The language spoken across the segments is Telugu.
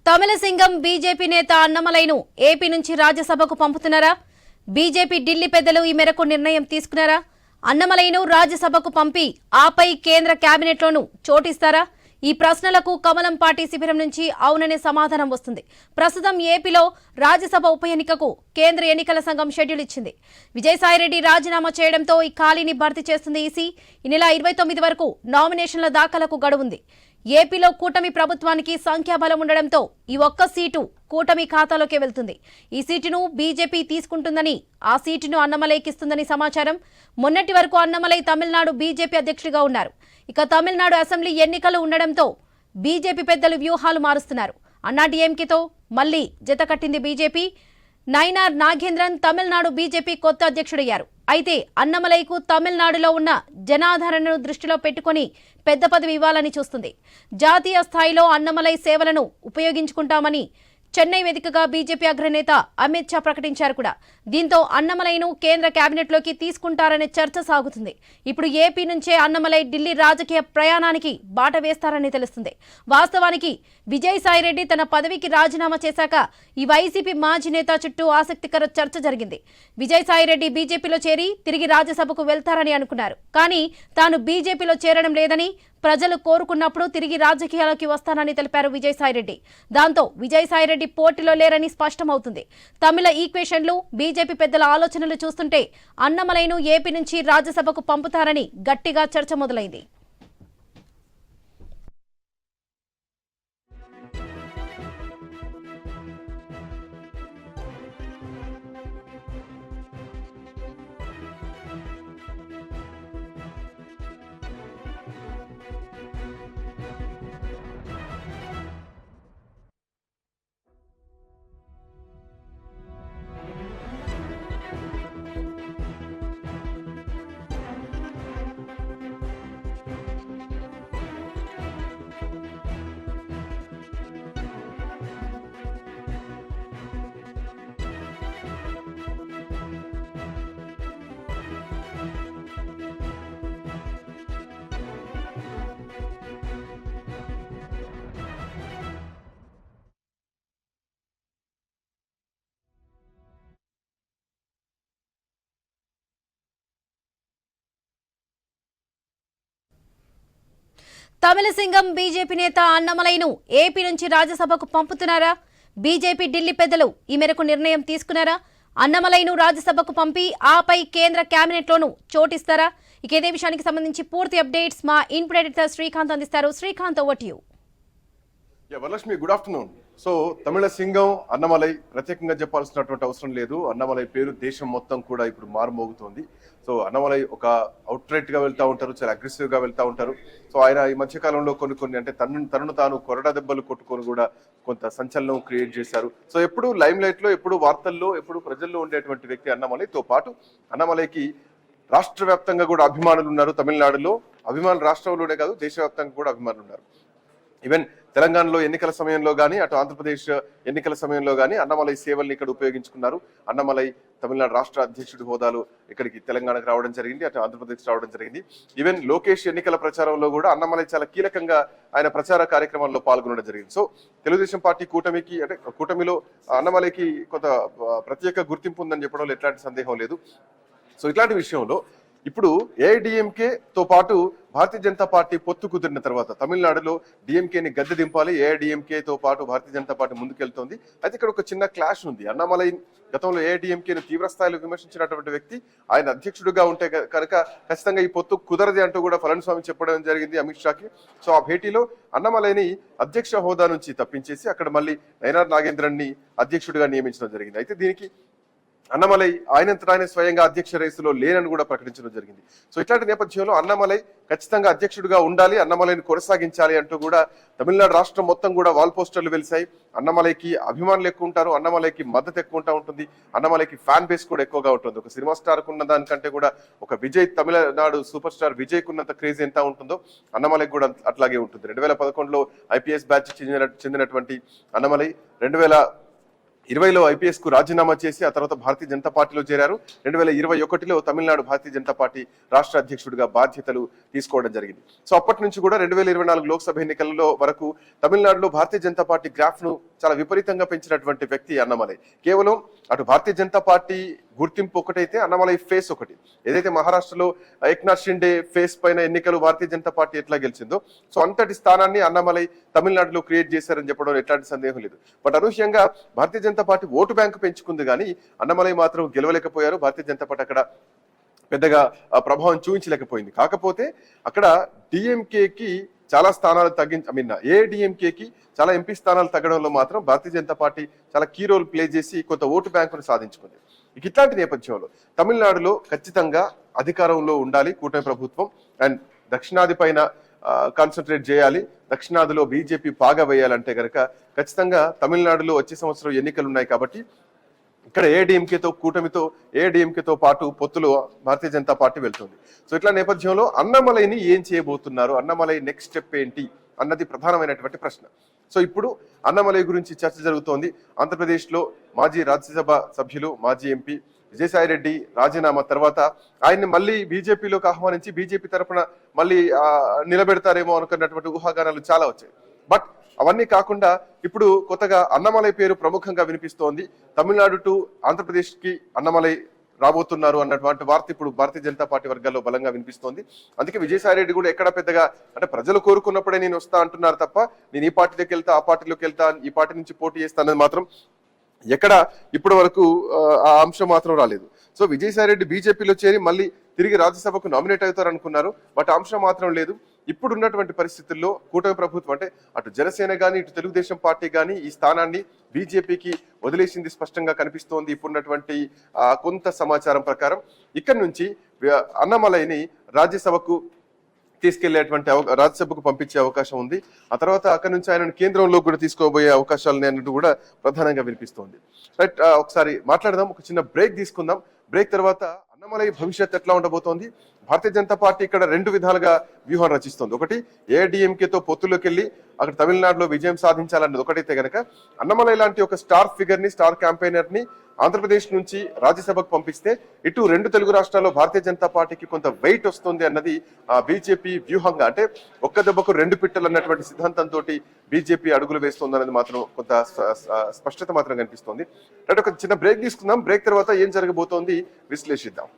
తమిళసింగం బీజేపీ నేత అన్నమలైను ఏపీ నుంచి రాజ్యసభకు పంపుతున్నారా? బీజేపీ ఢిల్లీ పెద్దలు ఈ మేరకు నిర్ణయం తీసుకున్నారా? అన్నమలైను రాజ్యసభకు పంపి ఆపై కేంద్ర కేబినెట్లోనూ చోటిస్తారా? ఈ ప్రశ్నలకు కమలం పార్టీ శిబిరం నుంచి అవుననే సమాధానం వస్తుంది. ప్రస్తుతం ఏపీలో రాజ్యసభ ఉప ఎన్నికకు కేంద్ర ఎన్నికల సంఘం షెడ్యూల్ ఇచ్చింది. విజయసాయిరెడ్డి రాజీనామా చేయడంతో ఈ ఖాళీని భర్తీ చేస్తుంది ఈసీ. ఈ నెల 29 వరకు నామినేషన్ల దాఖలకు గడువుంది. ఏపీలో కూటమి ప్రభుత్వానికి సంఖ్యాబలం ఉండడంతో ఈ ఒక్క సీటు కూటమి ఖాతాలోకి వెళ్తుంది. ఈ సీటును బీజేపీ తీసుకుంటుందని, ఆ సీటును అన్నమలైకిస్తుందని సమాచారం. మొన్నటి వరకు అన్నమలై తమిళనాడు బీజేపీ అధ్యక్షుడిగా ఉన్నారు. ఇక తమిళనాడు అసెంబ్లీ ఎన్నికలు ఉండడంతో బీజేపీ పెద్దలు వ్యూహాలు మారుస్తున్నారు. అన్నా డీఎంకేతో మళ్లీ జత కట్టింది బీజేపీ. నైనార్ నాగేంద్రన్ తమిళనాడు బీజేపీ కొత్త అధ్యక్షుడయ్యారు. అయితే అన్నమలైకు తమిళనాడులో ఉన్న జనాదరణను దృష్టిలో పెట్టుకుని పెద్ద పదవి ఇవ్వాలని చూస్తుంది. జాతీయ స్థాయిలో అన్నమలై సేవలను ఉపయోగించుకుంటామని చెన్నై వేదికగా బీజేపీ అగ్రనేత అమిత్ షా ప్రకటించారు కూడా. దీంతో అన్నమలైను కేంద్ర కేబినెట్లోకి తీసుకుంటారనే చర్చ సాగుతుంది. ఇప్పుడు ఏపీ నుంచే అన్నమలై ఢిల్లీ రాజకీయ ప్రయాణానికి బాట వేస్తారని తెలుస్తుంది. వాస్తవానికి విజయసాయిరెడ్డి తన పదవికి రాజీనామా చేశాక ఈ వైసీపీ మాజీ నేత చుట్టూ ఆసక్తికర చర్చ జరిగింది. విజయసాయిరెడ్డి బీజేపీలో చేరి తిరిగి రాజ్యసభకు వెళ్తారని అనుకున్నారు. కానీ తాను బీజేపీలో చేరడం లేదని, ప్రజలు కోరుకున్నప్పుడు తిరిగి రాజకీయాల్లోకి వస్తానని తెలిపారు విజయసాయిరెడ్డి. దాంతో విజయసాయిరెడ్డి పోటీలో లేరని స్పష్టమవుతుంది. తమిళ ఈక్వేషన్లు, బీజేపీ పెద్దల ఆలోచనలు చూస్తుంటే అన్నమలైను ఏపీ నుంచి రాజ్యసభకు పంపుతారని గట్టిగా చర్చ మొదలైంది. తమిళసింగం బీజేపీ నేత అన్నమలైను ఏపీ నుంచి రాజ్యసభకు పంపుతున్నారా? బీజేపీ ఢిల్లీ పెద్దలు ఈ మేరకు నిర్ణయం తీసుకున్నారా? అన్నమలైను రాజ్యసభకు పంపి ఆపై కేంద్ర కేబినెట్లోనూ చోటిస్తారా? ఇక ఇదే విషయానికి సంబంధించి పూర్తి అప్డేట్స్ మా ఇన్పుట్ ఎడిటర్ శ్రీకాంత్ అందిస్తారు. Srikanth, over to you. Varalakshmi, good afternoon. So తమిళసింగం అన్నమలై ప్రత్యేకంగా చెప్పాల్సినటువంటి అవసరం లేదు. అన్నమలై పేరు దేశం మొత్తం కూడా ఇప్పుడు మారుమోగుతోంది. సో అన్నమలై ఒక అవుట్రైట్ గా వెళ్తా ఉంటారు, చాలా అగ్రెసివ్ గా వెళ్తా ఉంటారు. సో ఆయన ఈ మధ్యకాలంలో కొన్ని అంటే తనను తాను కొరడా దెబ్బలు కొట్టుకొని కూడా కొంత సంచలనం క్రియేట్ చేశారు. సో ఎప్పుడు లైమ్ లైట్ లో, ఎప్పుడు వార్తల్లో, ఎప్పుడు ప్రజల్లో ఉండేటువంటి వ్యక్తి అన్నమలైతో పాటు అన్నమలైకి రాష్ట్ర వ్యాప్తంగా కూడా అభిమానులు ఉన్నారు. తమిళనాడులో అభిమానులు రాష్ట్రంలోనే కాదు, దేశవ్యాప్తంగా కూడా అభిమానులు ఉన్నారు. ఈవెన్ తెలంగాణలో ఎన్నికల సమయంలో కానీ, అటు ఆంధ్రప్రదేశ్ ఎన్నికల సమయంలో కానీ అన్నమలై సేవల్ని ఇక్కడ ఉపయోగించుకున్నారు. అన్నమలై తమిళనాడు రాష్ట్ర అధ్యక్షుడి హోదాలో ఇక్కడికి తెలంగాణకు రావడం జరిగింది, అటు ఆంధ్రప్రదేశ్ రావడం జరిగింది. ఈవెన్ లోకేష్ ఎన్నికల ప్రచారంలో కూడా అన్నమలై చాలా కీలకంగా ఆయన ప్రచార కార్యక్రమాల్లో పాల్గొనడం జరిగింది. సో తెలుగుదేశం పార్టీ కూటమికి, అంటే కూటమిలో అన్నమలైకి కొంత ప్రత్యేక గుర్తింపు ఉందని చెప్పడంలో ఎట్లాంటి సందేహం లేదు. సో ఇట్లాంటి విషయంలో ఇప్పుడు ఏఐడిఎంకేతో పాటు భారతీయ జనతా పార్టీ పొత్తు కుదిరిన తర్వాత తమిళనాడులో డిఎంకేని గద్దె దింపాలి. ఏఐడిఎంకేతో పాటు భారతీయ జనతా పార్టీ ముందుకెళ్తోంది. అయితే ఇక్కడ ఒక చిన్న క్లాష్ ఉంది. అన్నమలై గతంలో ఏఐడిఎంకేను తీవ్ర స్థాయిలో విమర్శించినటువంటి వ్యక్తి. ఆయన అధ్యక్షుడిగా ఉంటే కనుక ఖచ్చితంగా ఈ పొత్తు కుదరది అంటూ కూడా పళనిస్వామి చెప్పడం జరిగింది అమిత్ షాకి. సో ఆ భేటీలో అన్నమలైని అధ్యక్ష హోదా నుంచి తప్పించేసి అక్కడ మళ్ళీ నైనార్ నాగేంద్రన్ ని అధ్యక్షుడిగా నియమించడం జరిగింది. అయితే దీనికి అన్నమలై ఆయనంతటా ఆయన స్వయంగా అధ్యక్ష రేసులో లేనని కూడా ప్రకటించడం జరిగింది. సో ఇట్లాంటి నేపథ్యంలో అన్నమలై ఖచ్చితంగా అధ్యక్షుడిగా ఉండాలి, అన్నమలైని కొనసాగించాలి అంటూ కూడా తమిళనాడు రాష్ట్రం మొత్తం కూడా వాల్ పోస్టర్లు వెలిసాయి. అన్నమలైకి అభిమానులు ఎక్కువ ఉంటారు, అన్నమలైకి మద్దతు ఎక్కువ ఉంటుంది, అన్నమలైకి ఫ్యాన్ బేస్ కూడా ఎక్కువగా ఉంటుంది. ఒక సినిమా స్టార్ కున్న దానికంటే కూడా ఒక విజయ్, తమిళనాడు సూపర్ స్టార్ విజయ్ కున్నంత క్రేజ్ ఎంత ఉంటుందో అన్నమలైకి కూడా అట్లాగే ఉంటుంది. 2011లో IPS బ్యాచ్ చెందినటువంటి అన్నమలై 20లో ఐపీఎస్ కు రాజీనామా చేసి ఆ తర్వాత భారతీయ జనతా పార్టీలో చేరారు. 2021లో తమిళనాడు భారతీయ జనతా పార్టీ రాష్ట్ర అధ్యక్షుడిగా బాధ్యతలు తీసుకోవడం జరిగింది. సో అప్పటి నుంచి కూడా 2024 లోక్సభ ఎన్నికలలో వరకు తమిళనాడులో భారతీయ జనతా పార్టీ గ్రాఫ్ ను చాలా విపరీతంగా పెంచినటువంటి వ్యక్తి అన్నమలై. కేవలం అటు భారతీయ జనతా పార్టీ గుర్తింపు ఒకటైతే అన్నమలై ఫేస్ ఒకటి. ఏదైతే మహారాష్ట్రలో ఏక్నాథ్ షిండే ఫేస్ పైన ఎన్నికలు భారతీయ జనతా పార్టీ ఎట్లా గెలిచిందో, సో అంతటి స్థానాన్ని అన్నమలై తమిళనాడులో క్రియేట్ చేశారని చెప్పడం ఎట్లాంటి సందేహం లేదు. బట్ అనూహ్యంగా Bharatiya Janata party vote bank పెంచుకుంది కానీ అన్నమలై మాత్రం గెలవలేకపోయారు. భారతీయ జనతా పార్టీ అక్కడ పెద్దగా ప్రభావం చూపించలేకపోయింది. కాకపోతే అక్కడ డిఎంకేకి చాలా స్థానాలు ఏఐడిఎంకేకి చాలా ఎంపీ స్థానాలు తగ్గడంలో మాత్రం భారతీయ జనతా పార్టీ చాలా కీ రోల్ ప్లే చేసి కొంత ఓటు బ్యాంకును సాధించుకుంది. ఇట్లాంటి నేపథ్యంలో తమిళనాడులో ఖచ్చితంగా అధికారంలో ఉండాలి కూటమి ప్రభుత్వం అండ్ దక్షిణాది పైన కాన్సన్ట్రేట్ చేయాలి. దక్షిణాదిలో బీజేపీ పాగా వేయాలంటే గనక ఖచ్చితంగా తమిళనాడులో వచ్చే సంవత్సరం ఎన్నికలు ఉన్నాయి కాబట్టి ఇక్కడ ఏఐడిఎంకేతో పాటు పొత్తులో భారతీయ జనతా పార్టీ వెళ్తుంది. సో ఇట్లా నేపథ్యంలో అన్నమలైని ఏం చేయబోతున్నారు, అన్నమలై నెక్స్ట్ స్టెప్ ఏంటి అన్నది ప్రధానమైనటువంటి ప్రశ్న. సో ఇప్పుడు అన్నమలై గురించి చర్చ జరుగుతోంది. ఆంధ్రప్రదేశ్లో మాజీ రాజ్యసభ సభ్యులు మాజీ ఎంపీ విజయసాయి రెడ్డి రాజీనామా తర్వాత ఆయన్ని మళ్ళీ బీజేపీలోకి ఆహ్వానించి బీజేపీ తరఫున మళ్ళీ నిలబెడతారేమో అనుకున్నటువంటి ఊహాగానాలు చాలా వచ్చాయి. బట్ అవన్నీ కాకుండా ఇప్పుడు కొత్తగా అన్నమలై పేరు ప్రముఖంగా వినిపిస్తోంది. తమిళనాడు టు ఆంధ్రప్రదేశ్ కి అన్నమలై రాబోతున్నారు అన్నటువంటి వార్త ఇప్పుడు భారతీయ జనతా పార్టీ వర్గాల్లో బలంగా వినిపిస్తోంది. అందుకే విజయసాయి రెడ్డి కూడా ఎక్కడ పెద్దగా అంటే ప్రజలు కోరుకున్నప్పుడే నేను వస్తా అంటున్నారు తప్ప నేను ఈ పార్టీలోకి వెళ్తా ఆ పార్టీలోకి వెళ్తా ఈ పార్టీ నుంచి పోటీ చేస్తానని మాత్రం ఎక్కడ ఇప్పటి వరకు ఆ అంశం మాత్రం రాలేదు. సో విజయసాయి రెడ్డి బీజేపీలో చేరి మళ్ళీ తిరిగి రాజ్యసభకు నామినేట్ అవుతారు అనుకున్నారు. బట్ అంశం మాత్రం లేదు. ఇప్పుడున్నటువంటి పరిస్థితుల్లో కూటమి ప్రభుత్వం అంటే అటు జనసేన కానీ ఇటు తెలుగుదేశం పార్టీ కానీ ఈ స్థానాన్ని బీజేపీకి వదిలేసింది స్పష్టంగా కనిపిస్తోంది. ఇప్పుడున్నటువంటి కొంత సమాచారం ప్రకారం ఇక్కడ నుంచి అన్నమలైని రాజ్యసభకు తీసుకెళ్లేటువంటి రాజ్యసభకు పంపించే అవకాశం ఉంది. ఆ తర్వాత అక్కడి నుంచి ఆయనను కేంద్రంలో కూడా తీసుకోబోయే అవకాశాలు అన్నట్టు కూడా ప్రధానంగా వినిపిస్తోంది. రైట్, ఒకసారి మాట్లాడదాం. ఒక చిన్న బ్రేక్ తీసుకుందాం. బ్రేక్ తర్వాత అన్నమలై భవిష్యత్ ఎట్లా ఉండబోతోంది, భారతీయ జనతా పార్టీ ఇక్కడ రెండు విధాలుగా వ్యూహం రచిస్తోంది. ఒకటి ఏఐడిఎంకేతో పొత్తులోకి వెళ్ళి అక్కడ తమిళనాడులో విజయం సాధించాలన్నది ఒకటైతే గనక అన్నమలై లాంటి ఒక స్టార్ ఫిగర్ ని స్టార్ క్యాంపెయినర్ ని ఆంధ్రప్రదేశ్ నుంచి రాజ్యసభకు పంపిస్తే ఇటు రెండు తెలుగు రాష్ట్రాల్లో భారతీయ జనతా పార్టీకి కొంత వెయిట్ వస్తుంది అన్నది బీజేపీ వ్యూహంగా. అంటే ఒక్క దెబ్బకు రెండు పిట్టలు అన్నటువంటి సిద్ధాంతంతో బీజేపీ అడుగులు వేస్తుంది అనేది మాత్రం కొంత స్పష్టత మాత్రం కనిపిస్తోంది. అంటే ఒక చిన్న బ్రేక్ తీసుకుందాం. బ్రేక్ తర్వాత ఏం జరగబోతోంది విశ్లేషిద్దాం.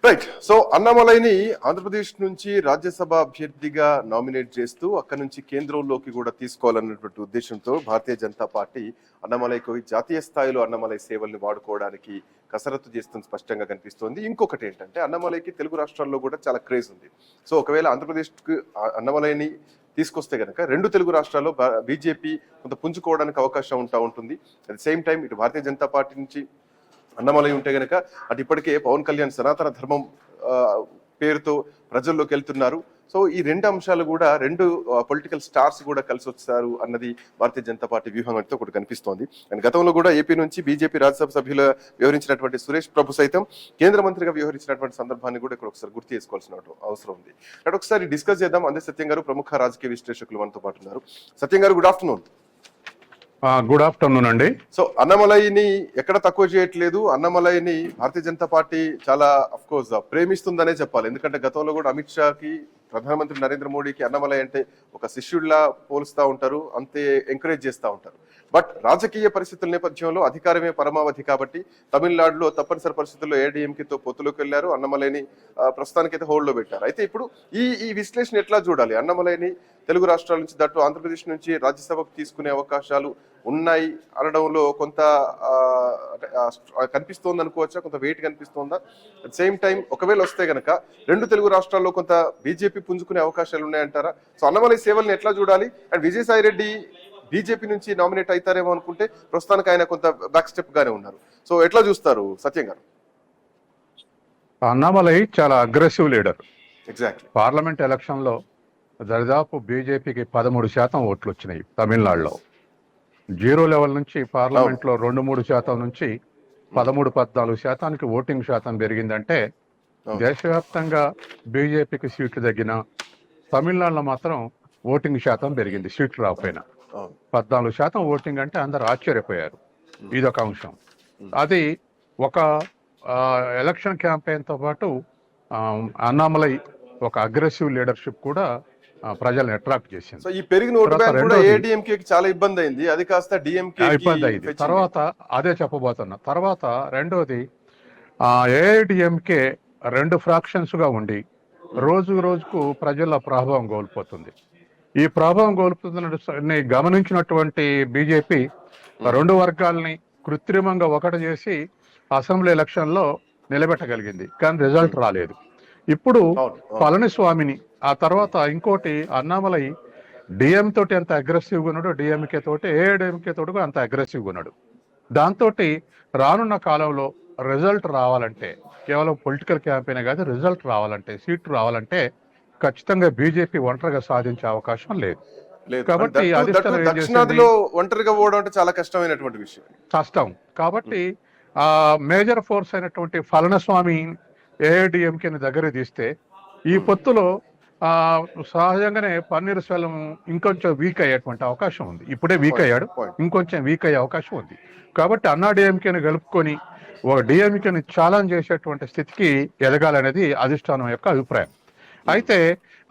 రైట్. సో అన్నామలైని ఆంధ్రప్రదేశ్ నుంచి రాజ్యసభ అభ్యర్థిగా నామినేట్ చేస్తూ అక్కడి నుంచి కేంద్రంలోకి కూడా తీసుకోవాలన్నటువంటి ఉద్దేశంతో భారతీయ జనతా పార్టీ అన్నమలైకి జాతీయ స్థాయిలో అన్నమలై సేవల్ని వాడుకోవడానికి కసరత్తు చేస్తుంది స్పష్టంగా కనిపిస్తోంది. ఇంకొకటి ఏంటంటే అన్నమలైకి తెలుగు రాష్ట్రాల్లో కూడా చాలా క్రేజ్ ఉంది. సో ఒకవేళ ఆంధ్రప్రదేశ్కి అన్నమలైని తీసుకొస్తే కనుక రెండు తెలుగు రాష్ట్రాల్లో బీజేపీ కొంత పుంజుకోవడానికి అవకాశం ఉంటుంది. అట్ ద సేమ్ టైం ఇటు భారతీయ జనతా పార్టీ నుంచి అన్నమలై ఉంటే గనక అటు ఇప్పటికే పవన్ కళ్యాణ్ సనాతన ధర్మం పేరుతో ప్రజల్లోకి వెళ్తున్నారు. సో ఈ రెండు అంశాలు కూడా రెండు పొలిటికల్ స్టార్స్ కూడా కలిసి వచ్చారు అన్నది భారతీయ జనతా పార్టీ వ్యూహం అయితే ఒకటి కనిపిస్తోంది. అండ్ గతంలో కూడా ఏపీ నుంచి బీజేపీ రాజ్యసభ సభ్యులు వ్యవహరించినటువంటి సురేష్ ప్రభు సైతం కేంద్ర మంత్రిగా వ్యవహరించినటువంటి సందర్భాన్ని కూడా ఇక్కడ ఒకసారి గుర్తు చేసుకోవాల్సిన అవసరం ఉంది. అక్కడ ఒకసారి డిస్కస్ చేద్దాం. అందే సత్యం గారు ప్రముఖ రాజకీయ విశ్లేషకులు మనతో పాటు ఉన్నారు. సత్యం గారు, గుడ్ ఆఫ్టర్నూన్. గుడ్ ఆఫ్టర్నూన్ అండి. సో అన్నమలైని ఎక్కడ తక్కువ చేయట్లేదు. అన్నమలైని భారతీయ జనతా పార్టీ చాలా అఫ్ కోర్స్ ప్రేమిస్తుందనే చెప్పాలి. ఎందుకంటే గతంలో కూడా అమిత్ షాకి, ప్రధానమంత్రి నరేంద్ర మోడీకి అన్నమలై అంటే ఒక శిష్యుడిలా పోలుస్తూ ఉంటారు, అంతే ఎంకరేజ్ చేస్తూ ఉంటారు. బట్ రాజకీయ పరిస్థితుల నేపథ్యంలో అధికారమే పరమావధి కాబట్టి తమిళనాడులో తప్పనిసరి పరిస్థితుల్లో ఏడీఎంకేతో పొత్తులోకి వెళ్లారు. అన్నమలైని ప్రస్తుతానికైతే హోల్డ్లో పెట్టారు. అయితే ఇప్పుడు ఈ విశ్లేషణ ఎట్లా చూడాలి? అన్నమలైని తెలుగు రాష్ట్రాల నుంచి, దట్టు ఆంధ్రప్రదేశ్ నుంచి రాజ్యసభకు తీసుకునే అవకాశాలు ఉన్నాయి అనడంలో కొంత కనిపిస్తోంది అనుకోవచ్చా? కొంత వెయిట్ కనిపిస్తోందా? అట్ సేమ్ టైం ఒకవేళ వస్తే గనక రెండు తెలుగు రాష్ట్రాల్లో కొంత బీజేపీ పుంజుకునే అవకాశాలు ఉన్నాయంటారా? సో అన్నమలై సేవల్ని ఎట్లా చూడాలి? అండ్ విజయసాయి రెడ్డి బీజేపీ నుంచి నామినేట్ అవుతారేమో అనుకుంటే ప్రస్తుతానికి ఆయన కొంత బ్యాక్ స్టెప్ గానే ఉన్నారు. సో ఎట్లా చూస్తారు సత్యం గారు? అన్నామలై చాలా aggressive leader. Exactly. Parliament election లో దాదాపు బీజేపీకి 13% ఓట్లు వచ్చినాయి తమిళనాడులో. 0 లెవెల్ నుంచి పార్లమెంట్ లో 2-3% నుంచి 13-14% ఓటింగ్ శాతం పెరిగిందంటే దేశవ్యాప్తంగా బీజేపీకి సీట్లు తగ్గిన, తమిళనాడులో మాత్రం ఓటింగ్ శాతం పెరిగింది. సీట్లు రాకపోయినా 14% ఓటింగ్ అంటే అందరు ఆశ్చర్యపోయారు. ఇదొక అంశం. అది ఒక ఎలక్షన్ క్యాంపెయిన్ తో పాటు అన్నామలై ఒక అగ్రెసివ్ లీడర్షిప్ కూడా ప్రజల్ని అట్రాక్ట్ చేసింది. సో ఈ పెరిగిన ఓటు బ్యాంక్ కూడా ఏడీఎంకే చాలా ఇబ్బంది అయింది. అది కాస్త డిఎంకే ఇబ్బంది అయింది. తర్వాత అదే చెప్పబోతున్నా. తర్వాత రెండోది ఏఐడిఎంకే 2 ఫ్రాక్షన్స్ గా ఉండి రోజుకు ప్రజల ప్రభావం కోల్పోతుంది. ఈ ప్రభావం కోల్పోతున్న గమనించినటువంటి బీజేపీ 2 వర్గాల్ని కృత్రిమంగా ఒకటి చేసి అసెంబ్లీ ఎలక్షన్ లో నిలబెట్టగలిగింది. కానీ రిజల్ట్ రాలేదు. ఇప్పుడు పళనిస్వామిని, ఆ తర్వాత ఇంకోటి అన్నామలై డిఎం తోటి ఎంత అగ్రెసివ్గా ఉన్నాడు, డిఎంకే తోటి ఏఐడిఎంకే తోటి అంత అగ్రెసివ్గా ఉన్నాడు. దాంతో రానున్న కాలంలో రిజల్ట్ రావాలంటే, కేవలం పొలిటికల్ క్యాంపెయిన్ కాదు, రిజల్ట్ రావాలంటే, సీట్లు రావాలంటే ఖచ్చితంగా బీజేపీ ఒంటరిగా సాధించే అవకాశం లేదు. కాబట్టి దక్షిణాదిలో ఒంటరిగా పోవడం అంటే చాలా కష్టమైనటువంటి విషయం. కష్టం. కాబట్టి మేజర్ ఫోర్స్ అయినటువంటి పళనిస్వామి ఏఐడిఎంకేని దగ్గర తీస్తే ఈ పొత్తులో సహజంగానే పన్నీర్ సెల్వం ఇంకొంచెం వీక్ అయ్యేటువంటి అవకాశం ఉంది. ఇప్పుడే వీక్ అయ్యాడు, ఇంకొంచెం వీక్ అయ్యే అవకాశం ఉంది. కాబట్టి అన్నా డిఎంకేని కలుపుకొని ఒక డిఎంకేని ఛాలెంజ్ చేసేటువంటి స్థితికి ఎదగాలనేది అధిష్టానం యొక్క అభిప్రాయం. అయితే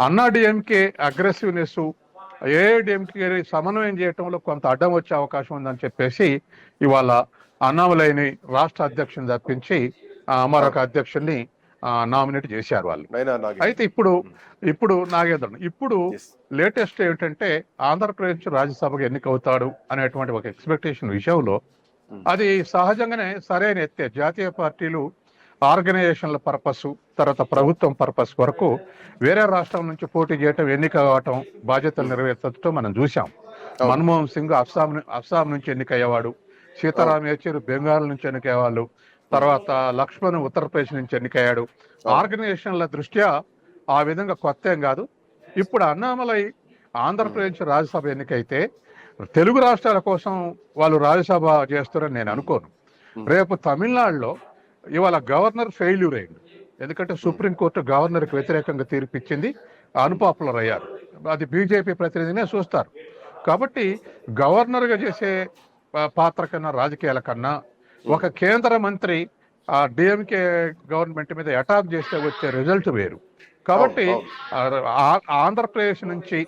అన్నా డిఎంకే అగ్రెసివ్నెస్ ఏఐడిఎంకే సమన్వయం చేయడంలో కొంత అడ్డం వచ్చే అవకాశం ఉందని చెప్పేసి ఇవాళ అన్నామలైని రాష్ట్ర అధ్యక్షుని తప్పించి మరొక అధ్యక్షుడిని నామినేట్ చేశారు వాళ్ళు. అయితే ఇప్పుడు నాగేంద్రన్ ఇప్పుడు లేటెస్ట్ ఏంటంటే ఆంధ్రప్రదేశ్ రాజ్యసభకు ఎన్నికవుతాడు అనేటువంటి ఒక ఎక్స్పెక్టేషన్ విషయంలో అది సహజంగానే సరైన ఎత్తే. జాతీయ పార్టీలు ఆర్గనైజేషన్ల పర్పస్, తర్వాత ప్రభుత్వం పర్పస్ వరకు వేరే రాష్ట్రం నుంచి పోటీ చేయటం, ఎన్నిక కావటం, బాధ్యతలు నెరవేర్చడం మనం చూసాం. మన్మోహన్ సింగ్ అస్సాం నుంచి ఎన్నికయ్యేవాడు, సీతారాం యేచూరి బెంగాల్ నుంచి ఎన్నికయ్యేవాళ్ళు, తర్వాత లక్ష్మణ్ ఉత్తరప్రదేశ్ నుంచి ఎన్నికయ్యాడు. ఆర్గనైజేషన్ల దృష్ట్యా ఆ విధంగా కొత్త ఏం కాదు. ఇప్పుడు అన్నామలై ఆంధ్రప్రదేశ్ రాజ్యసభ ఎన్నికైతే తెలుగు రాష్ట్రాల కోసం వాళ్ళు రాజ్యసభ చేస్తారని నేను అనుకోను. రేపు తమిళనాడులో ఇవాళ గవర్నర్ ఫెయిల్యూర్ అయింది. ఎందుకంటే సుప్రీంకోర్టు గవర్నర్కి వ్యతిరేకంగా తీర్పిచ్చింది, అన్పాపులర్ అయ్యారు. అది బీజేపీ ప్రతినిధినే చూస్తారు. కాబట్టి గవర్నర్గా చేసే పాత్ర కన్నా, రాజకీయాల కన్నా ఒక కేంద్ర మంత్రి ఆ డిఎంకే గవర్నమెంట్ మీద అటాక్ చేస్తే వచ్చే రిజల్ట్ వేరు. కాబట్టి ఆంధ్రప్రదేశ్ నుంచి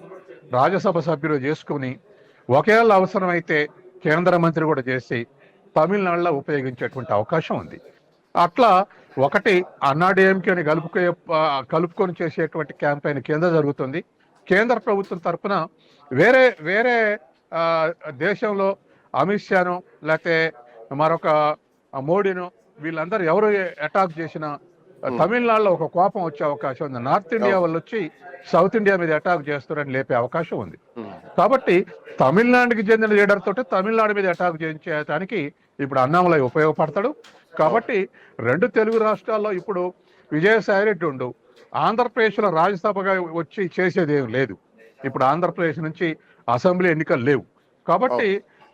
రాజ్యసభ సభ్యులు చేసుకుని ఒకేళ్ళ అవసరమైతే కేంద్ర మంత్రి కూడా చేసి తమిళనాడులో ఉపయోగించేటువంటి అవకాశం ఉంది. అట్లా ఒకటి అన్నాడీఎంకేని కలుపుకొని చేసేటువంటి క్యాంపెయిన్ కింద జరుగుతుంది. కేంద్ర ప్రభుత్వం తరఫున వేరే వేరే ఆ, దేశంలో అమిత్ షాను లేకపోతే మరొక మోడీను వీళ్ళందరూ ఎవరు అటాక్ చేసినా తమిళనాడులో ఒక కోపం వచ్చే అవకాశం ఉంది. నార్త్ ఇండియా వాళ్ళు వచ్చి సౌత్ ఇండియా మీద అటాక్ చేస్తారని లేపే అవకాశం ఉంది. కాబట్టి తమిళనాడుకి చెందిన లీడర్ తోటి తమిళనాడు మీద అటాక్ చేయించడానికి ఇప్పుడు అన్నామలై ఉపయోగపడతాడు. కాబట్టి రెండు తెలుగు రాష్ట్రాల్లో ఇప్పుడు విజయసాయి రెడ్డి ఉండు, ఆంధ్రప్రదేశ్లో రాజ్యసభగా వచ్చి చేసేది ఏం లేదు. ఇప్పుడు ఆంధ్రప్రదేశ్ నుంచి అసెంబ్లీ ఎన్నికలు లేవు. కాబట్టి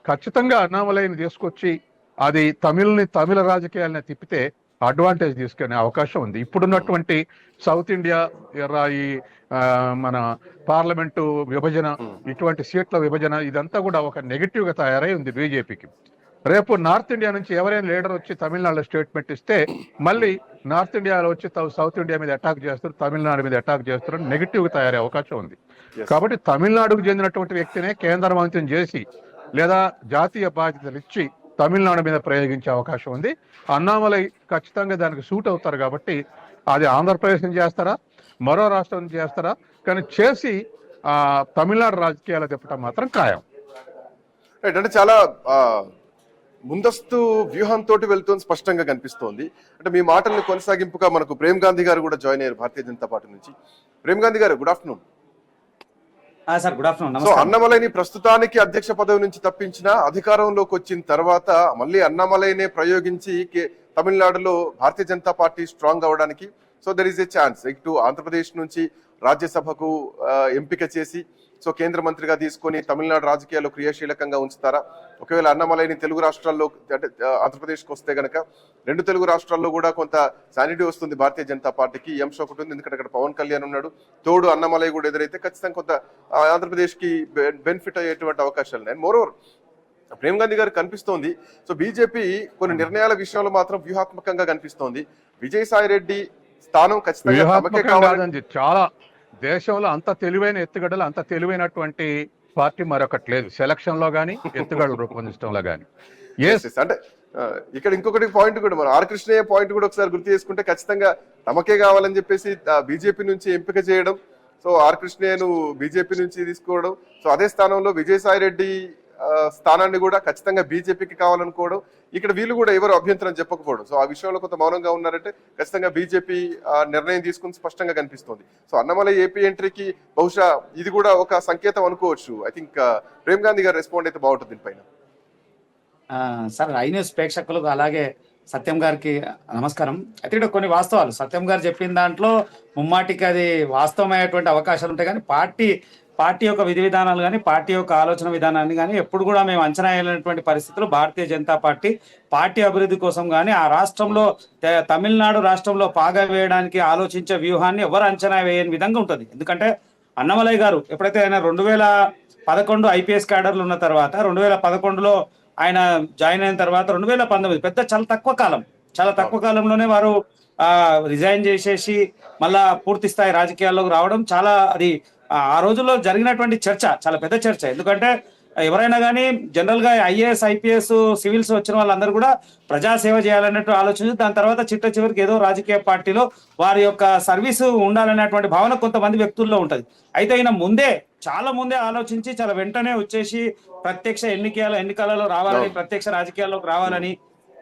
ఖచ్చితంగా అన్నామలైని తీసుకొచ్చి అది తమిళ రాజకీయాలని తిప్పితే అడ్వాంటేజ్ తీసుకునే అవకాశం ఉంది. ఇప్పుడున్నటువంటి సౌత్ ఇండియా ఈ మన పార్లమెంటు విభజన, ఇటువంటి సీట్ల విభజన ఇదంతా కూడా ఒక నెగిటివ్ గా తయారై ఉంది బీజేపీకి. రేపు నార్త్ ఇండియా నుంచి ఎవరైనా లీడర్ వచ్చి తమిళనాడులో స్టేట్మెంట్ ఇస్తే మళ్ళీ నార్త్ ఇండియాలో వచ్చి సౌత్ ఇండియా మీద అటాక్ చేస్తారు, తమిళనాడు మీద అటాక్ చేస్తారు, నెగిటివ్ గా తయారయ్యే అవకాశం ఉంది. కాబట్టి తమిళనాడుకు చెందినటువంటి వ్యక్తినే కేంద్ర మంత్రిని చేసి లేదా జాతీయ బాధ్యతలు ఇచ్చి తమిళనాడు మీద ప్రయోగించే అవకాశం ఉంది. అన్నామలై ఖచ్చితంగా దానికి సూట్ అవుతారు. కాబట్టి అది ఆంధ్రప్రదేశ్ నుంచి చేస్తారా, మరో రాష్ట్రం నుంచి చేస్తారా, కానీ చేసి తమిళనాడు రాజకీయాలు తిప్పటం మాత్రం ఖాయం. అంటే చాలా ముందస్తు వ్యూహంతో వెళ్తుంది స్పష్టంగా కనిపిస్తోంది. అంటే మీ మాటల్ని కొనసాగింపుగా మనకు ప్రేమ్ గాంధీ గారు కూడా జాయిన్ అయ్యారు భారతీయ జనతా పార్టీ నుంచి. ప్రేమ్ గాంధీ గారు, good afternoon. Sir good afternoon. So అన్నమలైని ప్రస్తుతానికి అధ్యక్ష పదవి నుంచి తప్పించిన అధికారంలోకి వచ్చిన తర్వాత మళ్ళీ అన్నమలైనే ప్రయోగించి తమిళనాడులో భారతీయ జనతా పార్టీ స్ట్రాంగ్ అవడానికి so there is a chance. ఇటు ఆంధ్రప్రదేశ్ నుంచి రాజ్యసభకు ఎంపిక చేసి సో కేంద్ర మంత్రిగా తీసుకొని తమిళనాడు రాజకీయాల్లో క్రియాశీలకంగా ఉంచుతారా? ఒకవేళ అన్నమలైని తెలుగు రాష్ట్రాల్లో అంటే ఆంధ్రప్రదేశ్కి వస్తే గనక రెండు తెలుగు రాష్ట్రాల్లో కూడా కొంత శానిటీ వస్తుంది భారతీయ జనతా పార్టీకి. ఈ అంశం ఒకటి ఉంది, ఎందుకంటే అక్కడ పవన్ కళ్యాణ్ ఉన్నాడు, తోడు అన్నమలై కూడా ఎదురైతే ఖచ్చితంగా కొంత ఆంధ్రప్రదేశ్కి బెనిఫిట్ అయ్యేటువంటి అవకాశాలు ఉన్నాయి. మోరోవర్ ప్రేమ్ గాంధీ గారు కనిపిస్తోంది సో బీజేపీ కొన్ని నిర్ణయాల విషయంలో మాత్రం వ్యూహాత్మకంగా కనిపిస్తోంది. విజయసాయి రెడ్డి స్థానం ఖచ్చితంగా చాలా దేశంలో అంత తెలివైన ఎత్తుగడలు, అంత తెలివైనటువంటి పార్టీ మరొకటి లేదు. సెలక్షన్ లో గానీ ఎత్తుగడలు రూపొందించడంలో గానీ. అంటే ఇక్కడ ఇంకొకటి పాయింట్ కూడా మనం ఆర్ కృష్ణయ్య పాయింట్ కూడా ఒకసారి గుర్తు చేసుకుంటే ఖచ్చితంగా తమకే కావాలని చెప్పేసి బీజేపీ నుంచి ఎంపిక చేయడం, సో ఆర్ కృష్ణయ్యను బీజేపీ నుంచి తీసుకోవడం, సో అదే స్థానంలో విజయసాయి రెడ్డి స్థానాన్ని కూడా ఖచ్చితంగా బీజేపీకి కావాలనుకోవడం, ఇక్కడ వీళ్ళు కూడా ఎవరు అభ్యంతరం చెప్పకపోవడం, సో ఆ విషయంలో కొంత మౌనంగా ఉన్నారంటే ఖచ్చితంగా బీజేపీ నిర్ణయం తీసుకుని స్పష్టంగా కనిపిస్తోంది. సో అన్నమలై ఏపీ ఎంట్రీకి బహుశా ఇది కూడా ఒక సంకేతం అనుకోవచ్చు. ఐ థింక్ ప్రేమ్ గాంధీ గారు రెస్పాండ్ అయితే బాగుంటుంది దీనిపైన. సార్ ఐ న్యూస్ ప్రేక్షకులకు అలాగే సత్యం గారికి నమస్కారం. అయితే ఇక్కడ కొన్ని వాస్తవాలు సత్యం గారు చెప్పిన దాంట్లో ముమ్మాటికి అది వాస్తవమైనటువంటి అవకాశాలు ఉంటాయి. కానీ పార్టీ యొక్క విధి విధానాలు కానీ పార్టీ యొక్క ఆలోచన విధానాన్ని కానీ ఎప్పుడు కూడా మేము అంచనా వేయలేనటువంటి పరిస్థితుల్లో భారతీయ జనతా పార్టీ అభివృద్ధి కోసం కానీ ఆ రాష్ట్రంలో తమిళనాడు రాష్ట్రంలో పాగా వేయడానికి ఆలోచించే వ్యూహాన్ని ఎవరు అంచనా వేయని విధంగా ఉంటుంది. ఎందుకంటే అన్నమలై గారు ఎప్పుడైతే ఆయన 2011 ఐపీఎస్ క్యాడర్లు ఉన్న తర్వాత 2011లో ఆయన జాయిన్ అయిన తర్వాత 2019 చాలా తక్కువ కాలంలోనే వారు రిజైన్ చేసేసి మళ్ళా పూర్తి స్థాయి రాజకీయాల్లోకి రావడం చాలా అది ఆ రోజుల్లో జరిగినటువంటి చర్చ, చాలా పెద్ద చర్చ. ఎందుకంటే ఎవరైనా కానీ జనరల్ గా ఐఏఎస్ ఐపీఎస్ సివిల్స్ వచ్చిన వాళ్ళందరూ కూడా ప్రజాసేవ చేయాలన్నట్టు ఆలోచించి దాని తర్వాత చివరికి ఏదో రాజకీయ పార్టీలో వారి యొక్క సర్వీసు ఉండాలనేటువంటి భావన కొంతమంది వ్యక్తుల్లో ఉంటది. అయితే ఈయన చాలా ముందే ఆలోచించి చాలా వెంటనే వచ్చేసి ప్రత్యక్ష ఎన్నికలలో రావాలని, ప్రత్యక్ష రాజకీయాల్లోకి రావాలని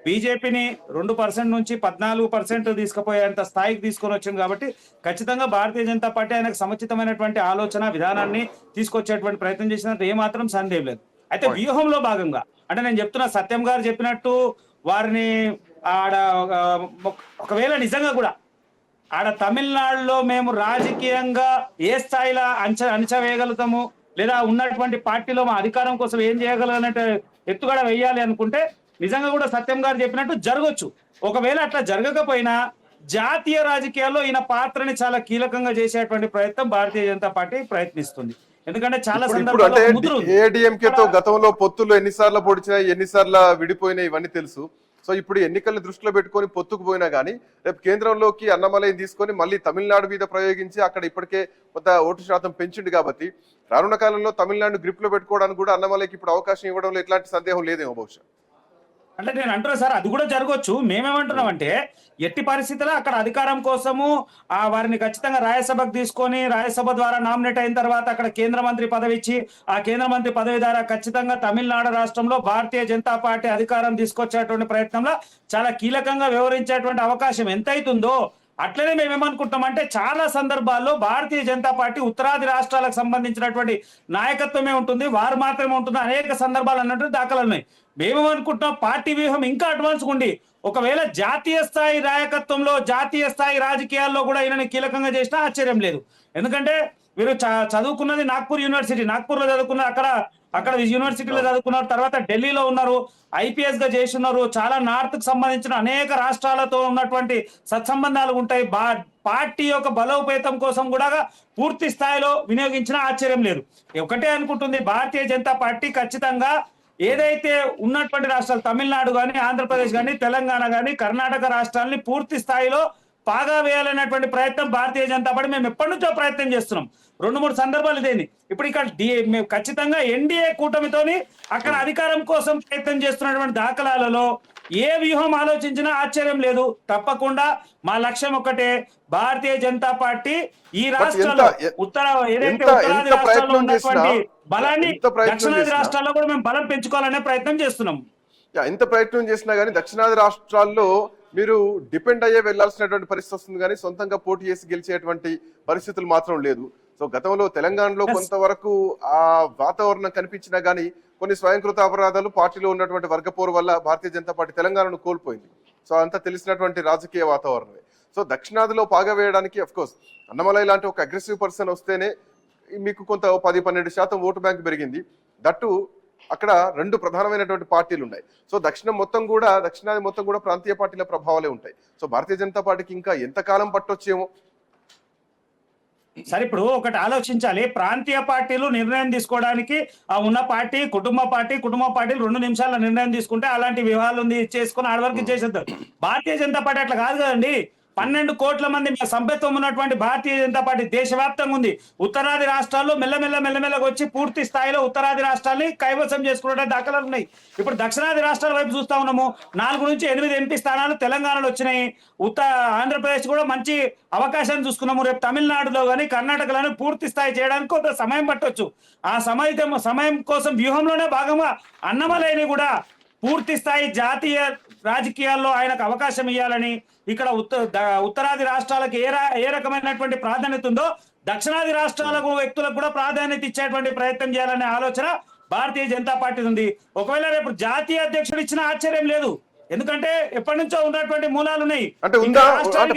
బీజేపీని 2% నుంచి 14% తీసుకుపోయేంత స్థాయికి తీసుకొని వచ్చింది. కాబట్టి ఖచ్చితంగా భారతీయ జనతా పార్టీ ఆయనకు సముచితమైనటువంటి ఆలోచన విధానాన్ని తీసుకొచ్చేటువంటి ప్రయత్నం చేసినట్టు ఏమాత్రం సందేహం లేదు. అయితే వ్యూహంలో భాగంగా అంటే నేను చెప్తున్నా, సత్యం గారు చెప్పినట్టు వారిని ఒకవేళ నిజంగా కూడా ఆడ తమిళనాడులో మేము రాజకీయంగా ఏ స్థాయిలో అణచవేయగలుగుతాము లేదా ఉన్నటువంటి పార్టీలో మా అధికారం కోసం ఏం చేయగలగనే ఎత్తుగడ వేయాలి అనుకుంటే నిజంగా కూడా సత్యం గారు చెప్పినట్టు జరగొచ్చు. ఒకవేళ అట్లా జరగకపోయినా జాతీయ రాజకీయాల్లో ఈయన పాత్రని చాలా కీలకంగా చేసేటువంటి ప్రయత్నం భారతీయ జనతా పార్టీ ప్రయత్నిస్తుంది. ఎందుకంటే చాలా సందర్భాల్లో ఏడీఎంకేతో గతంలో పొత్తులు ఎన్నిసార్లు పొడిచినాయి, ఎన్నిసార్లు విడిపోయినాయి ఇవన్నీ తెలుసు. సో ఇప్పుడు ఎన్నికల్ని దృష్టిలో పెట్టుకొని పొత్తుకు పోయినా కానీ రేపు కేంద్రంలోకి అన్నమలైని తీసుకొని మళ్ళీ తమిళనాడు మీద ప్రయోగించి అక్కడ ఇప్పటికే కొంత ఓటు శాతం పెంచింది. కాబట్టి రానున్న కాలంలో తమిళనాడు గ్రిప్ లో పెట్టుకోవడానికి కూడా అన్నమలైకి ఇప్పుడు అవకాశం ఇవ్వడంలో ఎట్లాంటి సందేహం లేదేమో బహుశా. అంటే నేను అంటున్నా సార్, అది కూడా జరగవచ్చు. మేమేమంటున్నాం అంటే ఎట్టి పరిస్థితుల్లో అక్కడ అధికారం కోసము వారిని ఖచ్చితంగా రాజ్యసభకు తీసుకొని రాజ్యసభ ద్వారా నామినేట్ అయిన తర్వాత అక్కడ కేంద్ర మంత్రి పదవి ఇచ్చి ఆ కేంద్ర మంత్రి పదవి ద్వారా ఖచ్చితంగా తమిళనాడు రాష్ట్రంలో భారతీయ జనతా పార్టీ అధికారం తీసుకొచ్చేటువంటి ప్రయత్నంలో చాలా కీలకంగా వ్యవహరించేటువంటి అవకాశం ఎంతైతుందో, అట్లనే మేము ఏమనుకుంటామంటే చాలా సందర్భాల్లో భారతీయ జనతా పార్టీ ఉత్తరాది రాష్ట్రాలకు సంబంధించినటువంటి నాయకత్వమే ఉంటుంది, వారు మాత్రమే ఉంటుంది, అనేక సందర్భాలు అన్నట్టు దాఖలు ఉన్నాయి. మేమేమనుకుంటున్నాం, పార్టీ వ్యూహం ఇంకా అడ్వాన్స్ ఉండి ఒకవేళ జాతీయ స్థాయి నాయకత్వంలో జాతీయ స్థాయి రాజకీయాల్లో కూడా ఈయనని కీలకంగా చేసినా ఆశ్చర్యం లేదు. ఎందుకంటే వీరు చదువుకున్నది నాగ్పూర్ యూనివర్సిటీ, నాగ్పూర్ లో చదువుకున్నారు, అక్కడ యూనివర్సిటీలో చదువుకున్నారు, తర్వాత ఢిల్లీలో ఉన్నారు, ఐపీఎస్ గా చేస్తున్నారు, చాలా నార్త్ కు సంబంధించిన అనేక రాష్ట్రాలతో ఉన్నటువంటి సత్సంబంధాలు ఉంటాయి. పార్టీ యొక్క బలోపేతం కోసం కూడా పూర్తి స్థాయిలో వినియోగించినా ఆశ్చర్యం లేదు. ఒకటే అనుకుంటుంది భారతీయ జనతా పార్టీ, ఖచ్చితంగా ఏదైతే ఉన్నటువంటి రాష్ట్రాలు తమిళనాడు కానీ, ఆంధ్రప్రదేశ్ కానీ, తెలంగాణ కానీ, కర్ణాటక రాష్ట్రాలని పూర్తి స్థాయిలో పాగా వేయాలనేటువంటి ప్రయత్నం భారతీయ జనతా పార్టీ మేము ఎప్పటి నుంచో ప్రయత్నం చేస్తున్నాం. 2-3 సందర్భాలు ఇదేంది. ఇప్పుడు ఇక్కడ మేము ఖచ్చితంగా ఎన్డీఏ కూటమితోని అక్కడ అధికారం కోసం ప్రయత్నం చేస్తున్నటువంటి దాఖలాలలో ఏ వ్యూహం ఆలోచించినా ఆశ్చర్యం లేదు. తప్పకుండా మా లక్ష్యం ఒక్కటే, భారతీయ జనతా పార్టీ ఈ రాష్ట్రాల్లో ఏదైతే ఉత్తరాది రాష్ట్రాల్లో ఉన్నటువంటి బలాన్ని దక్షిణాది రాష్ట్రాల్లో కూడా మేము బలం పెంచుకోవాలనే ప్రయత్నం చేస్తున్నాం. ఎంత ప్రయత్నం చేసినా గానీ దక్షిణాది రాష్ట్రాల్లో మీరు డిపెండ్ అయ్యే వెళ్లాల్సినటువంటి పరిస్థితి వస్తుంది, కానీ సొంతంగా పోటీ చేసి గెలిచేటువంటి పరిస్థితులు మాత్రం లేదు. సో గతంలో తెలంగాణలో కొంతవరకు ఆ వాతావరణం కనిపించినా గానీ కొన్ని స్వయంకృత అపరాధాలు, పార్టీలో ఉన్నటువంటి వర్గపోరు వల్ల భారతీయ జనతా పార్టీ తెలంగాణను కోల్పోయింది. సో అంతా తెలిసినటువంటి రాజకీయ వాతావరణమే. సో దక్షిణాదిలో పాగా వేయడానికి అఫ్కోర్స్ అన్నమలై లాంటి ఒక అగ్రెసివ్ పర్సన్ వస్తేనే మీకు కొంత 10-12% ఓటు బ్యాంక్ పెరిగింది. దట్టు అక్కడ 2 ప్రధానమైనటువంటి పార్టీలు ఉన్నాయి. సో దక్షిణాది మొత్తం కూడా ప్రాంతీయ పార్టీల ప్రభావాలే ఉంటాయి. సో భారతీయ జనతా పార్టీకి ఇంకా ఎంతకాలం పట్టొచ్చేమో. సరే, ఇప్పుడు ఒకటి ఆలోచించాలి, ప్రాంతీయ పార్టీలు నిర్ణయం తీసుకోవడానికి ఉన్న పార్టీ కుటుంబ పార్టీలు 2 నిమిషాల నిర్ణయం తీసుకుంటే అలాంటి వివాహాలు చేసుకుని ఆడవరకు చేసేద్దారు. భారతీయ జనతా పార్టీ అట్లా కాదు కదండి. 12 కోట్ల మంది సభ్యత్వం ఉన్నటువంటి భారతీయ జనతా పార్టీ దేశవ్యాప్తంగా ఉంది. ఉత్తరాది రాష్ట్రాల్లో మెల్లమెల్లగా వచ్చి పూర్తి స్థాయిలో ఉత్తరాది రాష్ట్రాల్ని కైవసం చేసుకునే దాఖలాలు ఉన్నాయి. ఇప్పుడు దక్షిణాది రాష్ట్రాల వైపు చూస్తా ఉన్నాము. 4 నుంచి 8 ఎంపీ స్థానాలు తెలంగాణలో వచ్చినాయి. ఆంధ్రప్రదేశ్ కూడా మంచి అవకాశాన్ని చూసుకున్నాము. రేపు తమిళనాడులో కానీ కర్ణాటకలోని పూర్తి స్థాయి చేయడానికి కొంత సమయం పట్టొచ్చు. ఆ సమయం కోసం వ్యూహంలోనే భాగంగా అన్నమలైని కూడా పూర్తి స్థాయి జాతీయ రాజకీయాల్లో ఆయనకు అవకాశం ఇవ్వాలని, ఇక్కడ ఉత్తరాది రాష్ట్రాలకు ఏ రకమైనటువంటి ప్రాధాన్యత ఉందో దక్షిణాది రాష్ట్రాలకు వ్యక్తులకు కూడా ప్రాధాన్యత ఇచ్చేటువంటి ప్రయత్నం చేయాలనే ఆలోచన భారతీయ జనతా పార్టీ ఉంది. ఒకవేళ రేపు జాతీయ అధ్యక్షుడు ఇచ్చిన ఆశ్చర్యం లేదు, ఎందుకంటే ఎప్పటి నుంచో ఉన్నటువంటి మూలాలు ఉన్నాయి. అంటే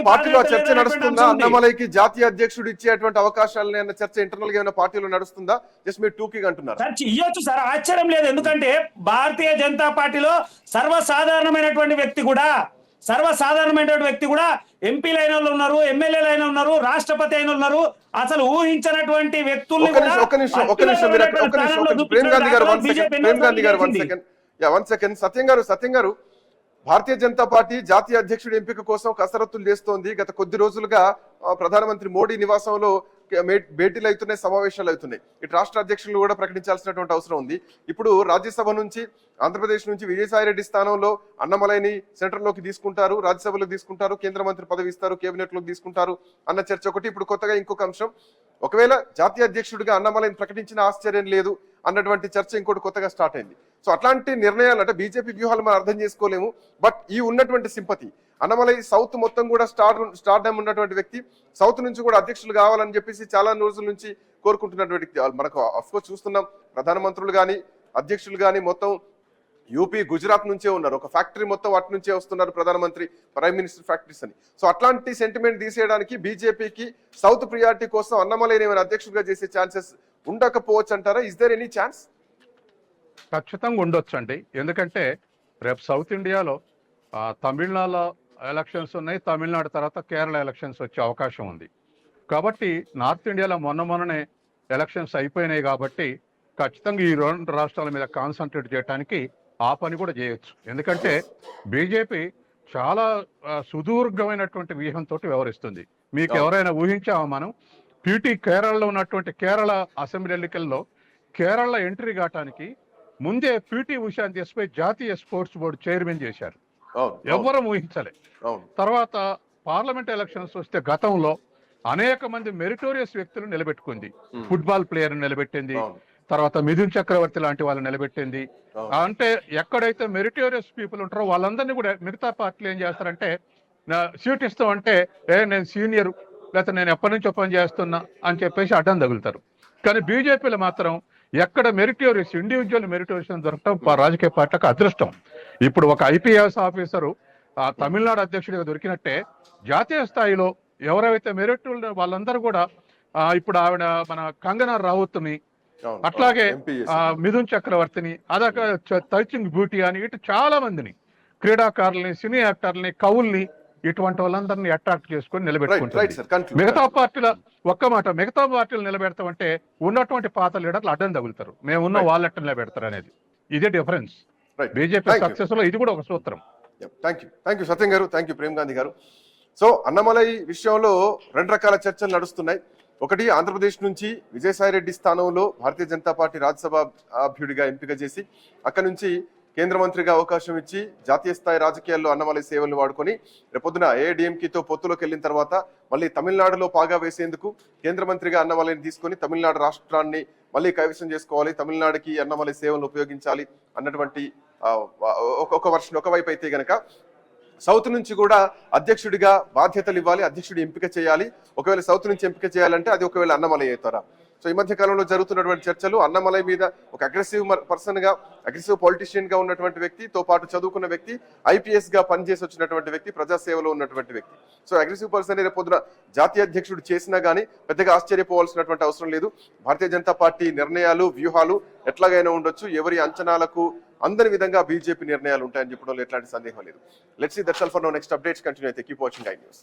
పార్టీలో చర్చ నడుస్తుందా అన్నమలైకి జాతీయ అధ్యక్షుడు ఇచ్చేటువంటి అవకాశాలు అన్న చర్చ ఇంటర్నల్ గా ఏమైనా పార్టీలో నడుస్తుందా? జస్ట్ మీరు టూకీ అంటున్నారు. ఇవ్వచ్చు సార్, ఆశ్చర్యం లేదు. ఎందుకంటే భారతీయ జనతా పార్టీలో సర్వసాధారణమైనటువంటి వ్యక్తి కూడా ఎంపీలైన వాళ్ళు ఉన్నారు, ఎమ్మెల్యేలైన ఉన్నారు, రాష్ట్రపతి అయిన ఉన్నారు. అసలు ఊహించినటువంటి వ్యక్తుల్ని సత్యం గారు భారతీయ జనతా పార్టీ జాతీయ అధ్యక్షుడి ఎంపిక కోసం కసరత్తులు చేస్తోంది. గత కొద్ది రోజులుగా ప్రధానమంత్రి మోడీ నివాసంలో భేటీలు అవుతున్నాయి, సమావేశాలు అవుతున్నాయి. ఇటు రాష్ట్ర అధ్యక్షులు కూడా ప్రకటించాల్సినటువంటి అవసరం ఉంది. ఇప్పుడు రాజ్యసభ నుంచి ఆంధ్రప్రదేశ్ నుంచి విజయసాయిరెడ్డి స్థానంలో అన్నమలైని సెంట్రల్ లోకి తీసుకుంటారు, రాజ్యసభలోకి తీసుకుంటారు, కేంద్ర మంత్రి పదవి ఇస్తారు, కేబినెట్ లోకి తీసుకుంటారు అన్న చర్చ ఒకటి. ఇప్పుడు కొత్తగా ఇంకొక అంశం, ఒకవేళ జాతీయ అధ్యక్షుడిగా అన్నమలైని ప్రకటించిన ఆశ్చర్యం లేదు అన్నటువంటి చర్చ ఇంకోటి కొత్తగా స్టార్ట్ అయింది. సో అట్లాంటి నిర్ణయాలు అంటే బీజేపీ వ్యూహాలు మనం అర్థం చేసుకోలేము. బట్ ఈ ఉన్నటువంటి సింపతి, అన్నమలై సౌత్ మొత్తం కూడా స్టార్డమ్ ఉన్నటువంటి వ్యక్తి, సౌత్ నుంచి కూడా అధ్యక్షులు కావాలని చెప్పేసి చాలా రోజుల నుంచి కోరుకుంటున్నటువంటి వ్యక్తి. మనకు అఫ్కోర్స్ చూస్తున్నాం, ప్రధానమంత్రులు కానీ అధ్యక్షులు కానీ మొత్తం యూపీ, గుజరాత్ నుంచే ఉన్నారు. ఒక ఫ్యాక్టరీ మొత్తం అటు నుంచే వస్తున్నారు, ప్రధానమంత్రి, ప్రైమ్ మినిస్టర్ ఫ్యాక్టరీస్ అని. సో అట్లాంటి సెంటిమెంట్ తీసేయడానికి బీజేపీకి సౌత్ ప్రియారిటీ కోసం అన్నమలైని ఏమైనా అధ్యక్షుడిగా చేసే ఛాన్సెస్ ఉండకపోవచ్చు అంటారా? Is there any chance? ఖచ్చితంగా ఉండొచ్చు అండి. ఎందుకంటే రేపు సౌత్ ఇండియాలో తమిళనాడులో ఎలక్షన్స్ ఉన్నాయి, తమిళనాడు తర్వాత కేరళ ఎలక్షన్స్ వచ్చే అవకాశం ఉంది. కాబట్టి నార్త్ ఇండియాలో మొన్ననే ఎలక్షన్స్ అయిపోయినాయి కాబట్టి ఖచ్చితంగా ఈ 2 రాష్ట్రాల మీద కాన్సన్ట్రేట్ చేయడానికి ఆ పని కూడా చేయొచ్చు. ఎందుకంటే బీజేపీ చాలా సుదీర్ఘమైనటువంటి వ్యూహంతో వ్యవహరిస్తుంది. మీకు ఎవరైనా ఊహించామా మనం? కేరళలో ఉన్నటువంటి కేరళ అసెంబ్లీ ఎన్నికల్లో కేరళ ఎంట్రీ కావటానికి ముందే పిటి ఉషాని తీసుకుపోయి జాతీయ స్పోర్ట్స్ బోర్డు చైర్మన్ చేశారు. అవును ఎవ్వరూ ఊహించలే. అవును తర్వాత పార్లమెంట్ ఎలక్షన్స్ వస్తే గతంలో అనేక మంది మెరిటోరియస్ వ్యక్తులు నిలబెట్టుకుంది. ఫుట్బాల్ ప్లేయర్ నిలబెట్టింది, అవును తర్వాత మిథున్ చక్రవర్తి లాంటి వాళ్ళు నిలబెట్టింది. అవును. అంటే ఎక్కడైతే మెరిటోరియస్ పీపుల్ ఉంటారో వాళ్ళందరినీ కూడా మిగతా పార్టీలు ఏం చేస్తారంటే సీట్ ఇస్తామంటే నేను సీనియర్ లేకపోతే నేను ఎప్పటి నుంచో పని చేస్తున్నా అని చెప్పేసి అడ్డం తగులుతారు. కానీ బీజేపీలో మాత్రం ఎక్కడ మెరిటోరియస్ ఇండివిజువల్ మెరిటోరియస్ దొరకటం రాజకీయ పార్టీలకు అదృష్టం. ఇప్పుడు ఒక ఐపీఎస్ ఆఫీసరు తమిళనాడు అధ్యక్షుడిగా దొరికినట్టే జాతీయ స్థాయిలో ఎవరైతే మెరిట్ వాళ్ళందరూ కూడా ఇప్పుడు ఆవిడ మన కంగనా రావుత్ని, అవును. అట్లాగే ఎంపీ మిథున్ చక్రవర్తిని, అదొక తైచింగ్ బ్యూటీ అని ఇటు చాలా మందిని క్రీడాకారుల్ని, సినీ యాక్టర్లని, కవుల్ని ఇటువంటి వాళ్ళందరినీ అట్రాక్ట్ చేసుకొని నిలబెట్టుకుంటారు. మిగతా పార్టీల మిగతా పార్టీలు నిలబెడతామంటే ఉన్నటువంటి పాత లీడర్లు అడ్డం తగులుతారు. మేము ఉన్న వాళ్ళట్టు నిలబెడతారు అనేది ఇదే డిఫరెన్స్. బీజేపీ సక్సెస్ లో ఇది కూడా ఒక సూత్రం. థ్యాంక్ యూ సత్యం గారు, థ్యాంక్ యూ ప్రేమ్ గాంధీ గారు. సో అన్నమలై విషయంలో రెండు రకాల చర్చలు నడుస్తున్నాయి. ఒకటి, ఆంధ్రప్రదేశ్ నుంచి విజయసాయి రెడ్డి స్థానంలో భారతీయ జనతా పార్టీ రాజ్యసభ అభ్యుడిగా ఎంపిక చేసి అక్కడి నుంచి కేంద్ర మంత్రిగా అవకాశం ఇచ్చి జాతీయ స్థాయి రాజకీయాల్లో అన్నమలై సేవలను వాడుకొని రేపొద్దున ఏఐడిఎంకేతో పొత్తులోకి వెళ్ళిన తర్వాత మళ్ళీ తమిళనాడులో పాగా వేసేందుకు కేంద్ర మంత్రిగా అన్నమలైని తీసుకొని తమిళనాడు రాష్ట్రాన్ని మళ్ళీ కైవసం చేసుకోవాలి, తమిళనాడుకి అన్నమలై సేవలను ఉపయోగించాలి అన్నటువంటి ఒక వర్షన్ ఒకవైపు అయితే గనక సౌత్ నుంచి కూడా అధ్యక్షుడిగా బాధ్యతలు ఇవ్వాలి, అధ్యక్షుడి ఎంపిక చేయాలి. ఒకవేళ సౌత్ నుంచి ఎంపిక చేయాలంటే అది ఒకవేళ అన్నమలై అవుతారా? సో ఈ మధ్య కాలంలో జరుగుతున్నటువంటి చర్చలు అన్నమలై మీద ఒక అగ్రెసివ్ పొలిటీషియన్ గా ఉన్నటువంటి వ్యక్తితో పాటు చదువుకున్న వ్యక్తి, ఐపీఎస్ గా పనిచేసి వచ్చినటువంటి వ్యక్తి, ప్రజాసేవలో ఉన్నటువంటి వ్యక్తి. సో అగ్రెసివ్ పర్సన్ రేపొద్దున జాతీయ అధ్యక్షుడు చేసినా గానీ పెద్దగా ఆశ్చర్యపోవాల్సినటువంటి అవసరం లేదు. భారతీయ జనతా పార్టీ నిర్ణయాలు, వ్యూహాలు ఎట్లాగైనా ఉండొచ్చు, ఎవరి అంచనాలకు అందరి విధంగా బీజేపీ నిర్ణయాలు ఉంటాయని చెప్పడంలో ఎట్లాంటి సందేహం లేదు. Let's see that's all for now. Next updates continue అయితే కీప్ వాచింగ్ ఐ న్యూస్.